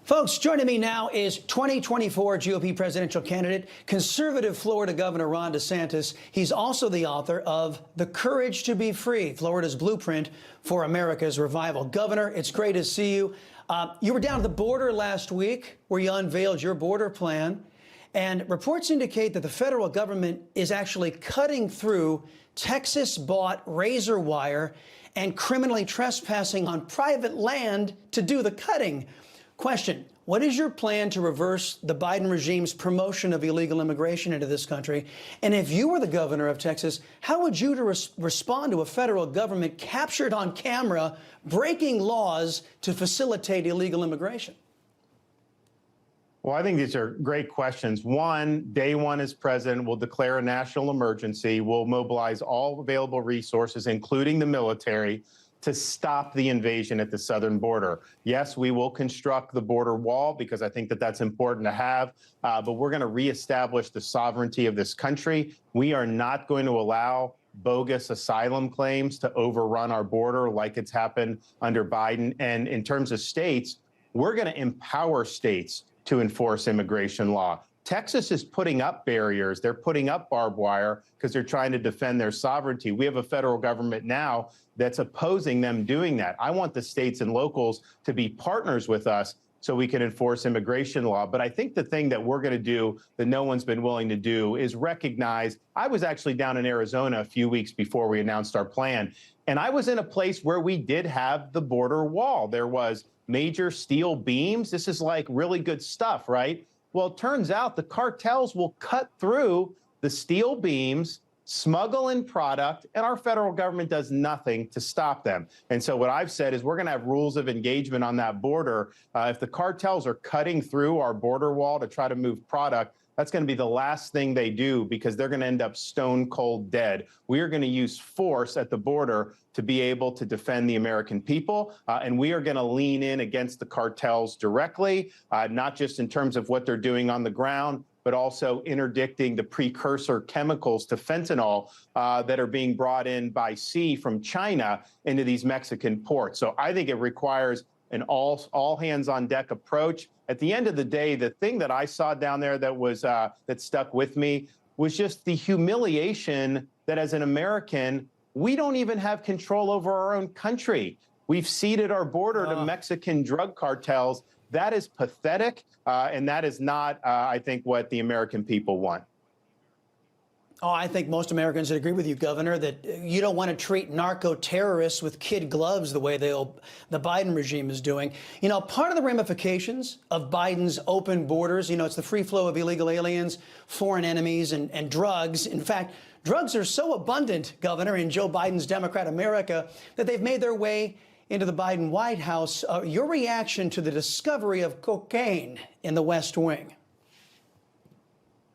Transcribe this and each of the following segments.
Folks, joining me now is 2024 GOP presidential candidate, conservative Florida Governor Ron DeSantis. He's also the author of The Courage to Be Free, Florida's Blueprint for America's Revival. Governor, it's great to see you. You were down at the border last week where you unveiled your border plan. And reports indicate that the federal government is actually cutting through Texas-bought razor wire and criminally trespassing on private land to do the cutting. Question, what is your plan to reverse the Biden regime's promotion of illegal immigration into this country? And if you were the governor of Texas, how would you respond to a federal government captured on camera breaking laws to facilitate illegal immigration? Well, I think these are great questions. One, day one as president, we'll declare a national emergency. We'll mobilize all available resources, including the military, to stop the invasion at the southern border. Yes, we will construct the border wall because I think that that's important to have, but we're going to reestablish the sovereignty of this country. We are not going to allow bogus asylum claims to overrun our border like it's happened under Biden. And in terms of states, we're going to empower states to enforce immigration law. Texas is putting up barriers. They're putting up barbed wire because they're trying to defend their sovereignty. We have a federal government now that's opposing them doing that. I want the states and locals to be partners with us so we can enforce immigration law. But I think the thing that we're going to do that no one's been willing to do is recognize, I was actually down in Arizona a few weeks before we announced our plan, and I was in a place where we did have the border wall. There was major steel beams. This is like really good stuff, right? Well, it turns out the cartels will cut through the steel beams, smuggle in product, and our federal government does nothing to stop them. And so what I've said is we're going to have rules of engagement on that border. If the cartels are cutting through our border wall to try to move product, that's going to be the last thing they do because they're going to end up stone cold dead. We are going to use force at the border to be able to defend the American people. And we are going to lean in against the cartels directly, not just in terms of what they're doing on the ground, but also interdicting the precursor chemicals to fentanyl that are being brought in by sea from China into these Mexican ports. So I think it requires an all hands on deck approach. At the end of the day, the thing that I saw down there that was that stuck with me was just the humiliation that as an American, we don't even have control over our own country. We've ceded our border to Mexican drug cartels. That is pathetic, and that is not, I think, what the American people want. Oh, I think most Americans would agree with you, Governor, that you don't want to treat narco-terrorists with kid gloves the way the Biden regime is doing. You know, part of the ramifications of Biden's open borders, you know, it's the free flow of illegal aliens, foreign enemies, and drugs. In fact, drugs are so abundant, Governor, in Joe Biden's Democrat America that they've made their way into the Biden White House. Your reaction to the discovery of cocaine in the West Wing?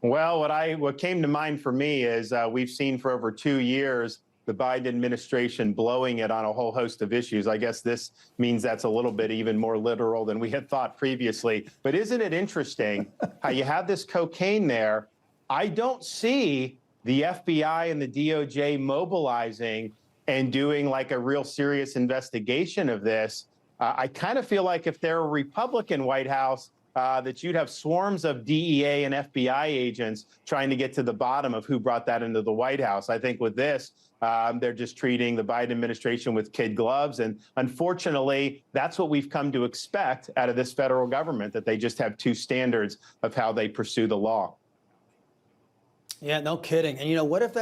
Well, what came to mind for me is we've seen for over 2 years the Biden administration blowing it on a whole host of issues. I guess this means that's a little bit even more literal than we had thought previously. But isn't it interesting how you have this cocaine there? I don't see the FBI and the DOJ mobilizing and doing like a real serious investigation of this. I kind of feel like if they're a Republican White House, that you'd have swarms of DEA and FBI agents trying to get to the bottom of who brought that into the White House. I think with this, they're just treating the Biden administration with kid gloves. And unfortunately, that's what we've come to expect out of this federal government, that they just have two standards of how they pursue the law. Yeah, no kidding. And, you know, what if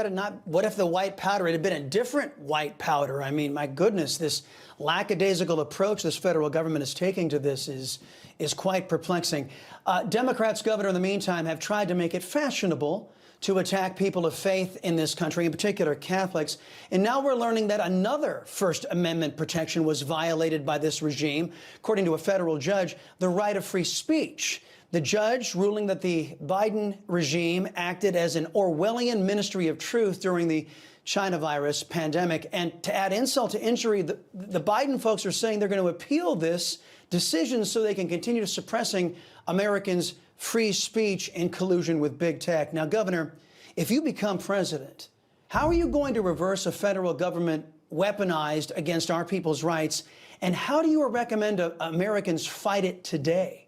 the white powder had been a different white powder? I mean, my goodness, this lackadaisical approach this federal government is taking to this is quite perplexing. Democrats, Governor, in the meantime, have tried to make it fashionable to attack people of faith in this country, in particular Catholics. And now we're learning that another First Amendment protection was violated by this regime, according to a federal judge, the right of free speech. The judge ruling that the Biden regime acted as an Orwellian ministry of truth during the China virus pandemic. And to add insult to injury, the Biden folks are saying they're going to appeal this decision so they can continue suppressing Americans' free speech in collusion with big tech. Now, Governor, if you become president, how are you going to reverse a federal government weaponized against our people's rights? And how do you recommend Americans fight it today?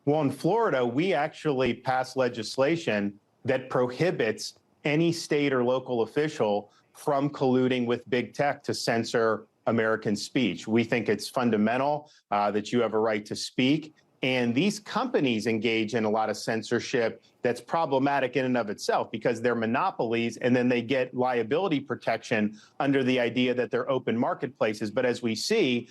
Well, in Florida, we actually passed legislation that prohibits any state or local official from colluding with big tech to censor American speech. We think it's fundamental that you have a right to speak. And these companies engage in a lot of censorship that's problematic in and of itself because they're monopolies, and then they get liability protection under the idea that they're open marketplaces. But as we see,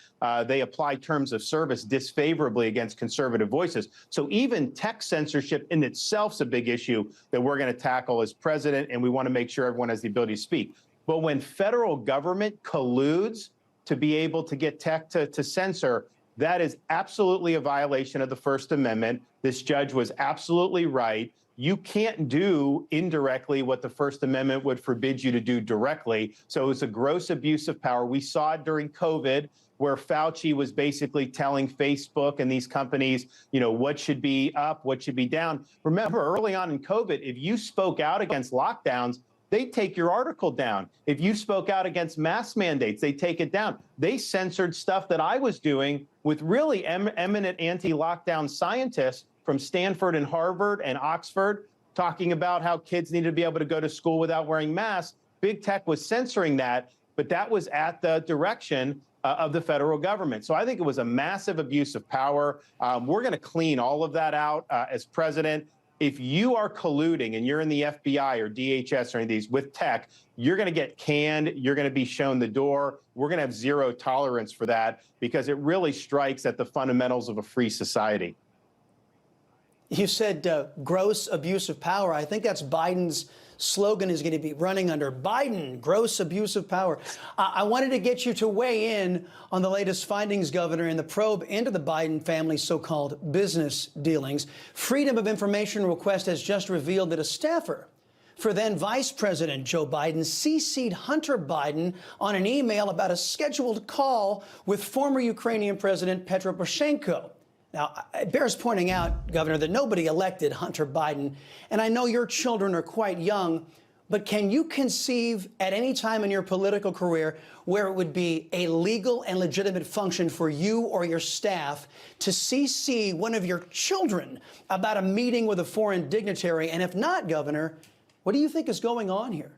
they apply terms of service disfavorably against conservative voices. So even tech censorship in itself is a big issue that we're going to tackle as president, and we want to make sure everyone has the ability to speak. But when federal government colludes to be able to get tech to censor, that is absolutely a violation of the First Amendment. This judge was absolutely right. You can't do indirectly what the First Amendment would forbid you to do directly. So it's a gross abuse of power. We saw it during COVID, where Fauci was basically telling Facebook and these companies, what should be up, what should be down. Remember, early on in COVID, if you spoke out against lockdowns, they'd take your article down. If you spoke out against mask mandates, they'd take it down. They censored stuff that I was doing with really eminent anti-lockdown scientists from Stanford and Harvard and Oxford, talking about how kids need to be able to go to school without wearing masks. Big tech was censoring that, but that was at the direction of the federal government. So I think it was a massive abuse of power. We're going to clean all of that out as president. If you are colluding and you're in the FBI or DHS or any of these with tech, you're going to get canned. You're going to be shown the door. We're going to have zero tolerance for that because it really strikes at the fundamentals of a free society. You said gross abuse of power. I think that's Biden's slogan is going to be running under Biden, gross abuse of power. I wanted to get you to weigh in on the latest findings, Governor, in the probe into the Biden family's so-called business dealings. Freedom of Information request has just revealed that a staffer for then Vice President Joe Biden CC'd Hunter Biden on an email about a scheduled call with former Ukrainian President Petro Poroshenko. Now, it bears pointing out, Governor, that nobody elected Hunter Biden, and I know your children are quite young, but can you conceive at any time in your political career where it would be a legal and legitimate function for you or your staff to CC one of your children about a meeting with a foreign dignitary? And if not, Governor, what do you think is going on here?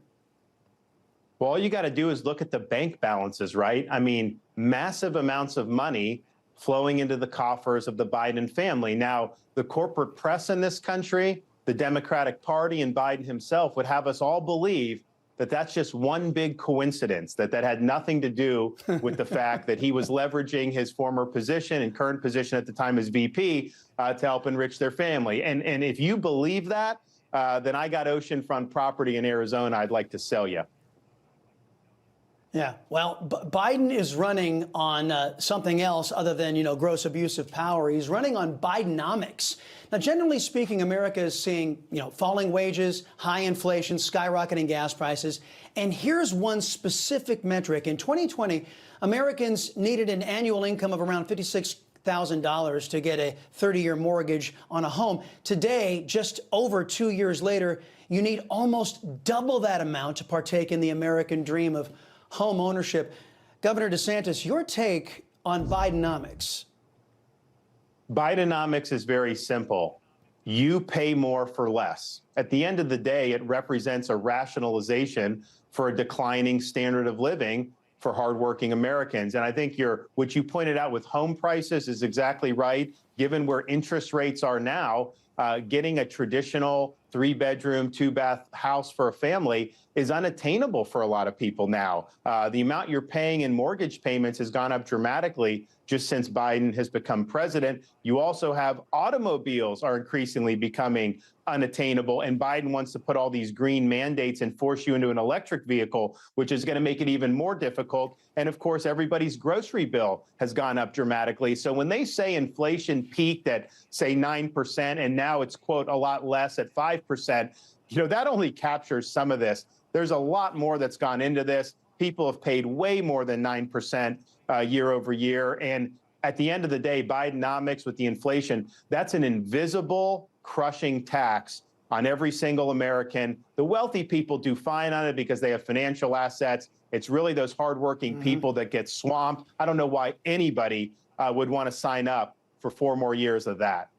Well, all you got to do is look at the bank balances, right? I mean, massive amounts of money flowing into the coffers of the Biden family. Now, the corporate press in this country, the Democratic Party, and Biden himself would have us all believe that that's just one big coincidence, that had nothing to do with the fact that he was leveraging his former position and current position at the time as VP to help enrich their family. And if you believe that, then I got oceanfront property in Arizona I'd like to sell you. Yeah, well, Biden is running on something else other than, gross abuse of power. He's running on Bidenomics. Now, generally speaking, America is seeing, falling wages, high inflation, skyrocketing gas prices. And here's one specific metric. In 2020, Americans needed an annual income of around $56,000 to get a 30-year mortgage on a home. Today, just over 2 years later, you need almost double that amount to partake in the American dream of home ownership. Governor DeSantis, your take on Bidenomics? Bidenomics is very simple. You pay more for less. At the end of the day, it represents a rationalization for a declining standard of living for hardworking Americans. And I think what you pointed out with home prices is exactly right. Given where interest rates are now, getting a traditional 3-bedroom, 2-bath house for a family is unattainable for a lot of people now. The amount you're paying in mortgage payments has gone up dramatically just since Biden has become president. You also have automobiles are increasingly becoming unattainable, and Biden wants to put all these green mandates and force you into an electric vehicle, which is going to make it even more difficult. And of course, everybody's grocery bill has gone up dramatically. So when they say inflation peaked at, say, 9%, and now it's, quote, a lot less at 5%, that only captures some of this. There's a lot more that's gone into this. People have paid way more than 9% year over year. And at the end of the day, Bidenomics with the inflation, that's an invisible crushing tax on every single American. The wealthy people do fine on it because they have financial assets. It's really those hardworking people that get swamped. I don't know why anybody would want to sign up for 4 more years of that.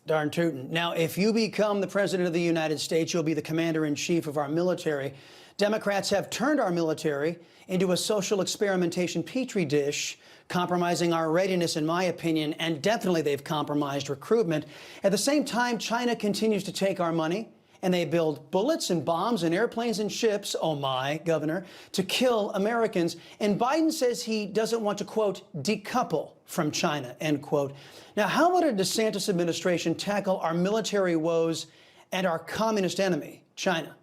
Darn tootin'. Now, if you become the president of the United States, you'll be the commander-in-chief of our military. Democrats have turned our military into a social experimentation petri dish, compromising our readiness, in my opinion, and definitely they've compromised recruitment. At the same time, China continues to take our money, and they build bullets and bombs and airplanes and ships, oh my, Governor, to kill Americans. And Biden says he doesn't want to, quote, decouple from China, end quote. Now, how would a DeSantis administration tackle our military woes and our communist enemy, China?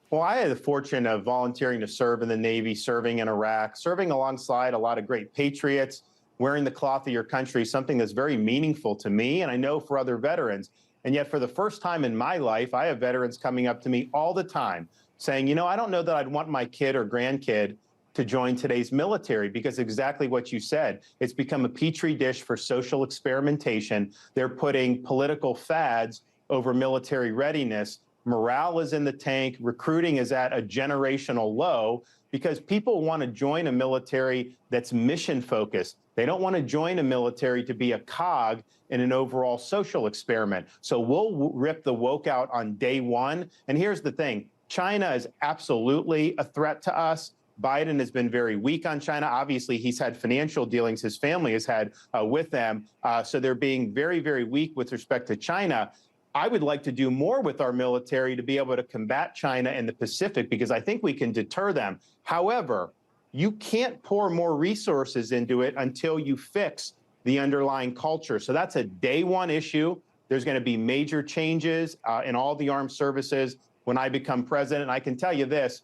Well, I had the fortune of volunteering to serve in the Navy, serving in Iraq, serving alongside a lot of great patriots, wearing the cloth of your country, something that's very meaningful to me, and I know for other veterans. And yet, for the first time in my life, I have veterans coming up to me all the time saying, you know, I don't know that I'd want my kid or grandkid to join today's military, because exactly what you said, it's become a petri dish for social experimentation. They're putting political fads over military readiness. Morale is in the tank. Recruiting is at a generational low because people want to join a military that's mission focused. They don't want to join a military to be a cog in an overall social experiment. So we'll rip the woke out on day one. And here's the thing. China is absolutely a threat to us. Biden has been very weak on China. Obviously, he's had financial dealings his family has had with them. So they're being very, very weak with respect to China. I would like to do more with our military to be able to combat China in the Pacific, because I think we can deter them. However, you can't pour more resources into it until you fix the underlying culture. So that's a day one issue. There's going to be major changes in all the armed services when I become president. I can tell you this,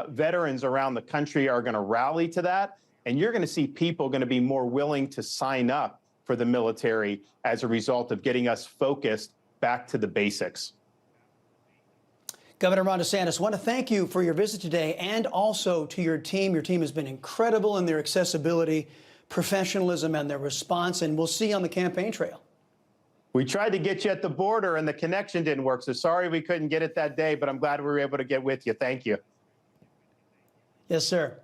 veterans around the country are going to rally to that. And you're going to see people going to be more willing to sign up for the military as a result of getting us focused back to the basics. Governor Ron DeSantis, I want to thank you for your visit today and also to your team. Your team has been incredible in their accessibility, professionalism, and their response, and we'll see you on the campaign trail. We tried to get you at the border and the connection didn't work, so sorry we couldn't get it that day, but I'm glad we were able to get with you. Thank you. Yes, sir.